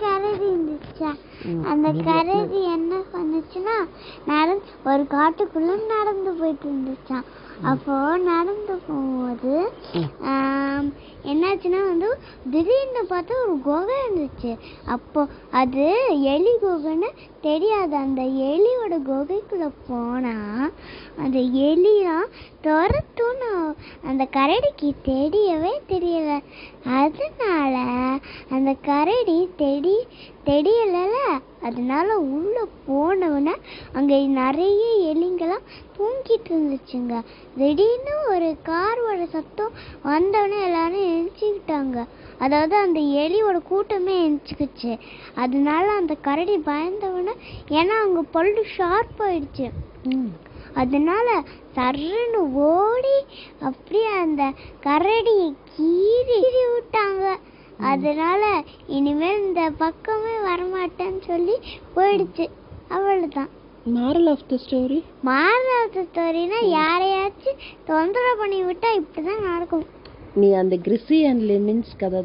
கரடி இருந்துச்சா, அந்த கரடி என்ன பண்ணுச்சுன்னா ஒரு காட்டுக்குள்ள நடந்து போயிட்டு இருந்துச்சான். அப்போ நடந்து போகும்போது என்னாச்சுன்னா திடீர்னு பார்த்தா ஒரு குகை இருந்துச்சு. அப்போ அது எலி குகைன்னு தெரியாது. அந்த எலியோட குகைக்குள்ள போனா அந்த எலிலாம் துரத்துன்னு அந்த கரடிக்கு தெரியவே தெரியல. அதனால அந்த கரடி தெரியல. அதனால உள்ள போனவுடனே அங்கே நிறைய எலிங்கெல்லாம் தூங்கிட்டு இருந்துச்சுங்க. திடீர்னு ஒரு காரோட சத்தம் வந்தவுடனே எல்லாரும் எழுச்சிக்கிட்டாங்க. அதாவது அந்த எலியோட கூட்டமே எழுச்சிக்கிச்சு. அதனால அந்த கரடி பயந்தவுடனே, ஏன்னா அங்கே பல்லு ஷார்ப் ஆயிடுச்சு. அதனால சர்ன்னு ஓடி அப்படியே அந்த கரடியை கீறி விட்டாங்க. அதனால இனிமேல் இந்த பக்கமே வரமாட்டேன்னு சொல்லி போயிடுச்சு. அவ்வளவுதான். மாரல் ஆஃப் த ஸ்டோரினா யாரையாச்சும் தொந்தரவு பண்ணி விட்டா இப்படிதான் நடக்கும். நீ அந்த கிறிஸி அண்ட் லெமின்ஸ் கதை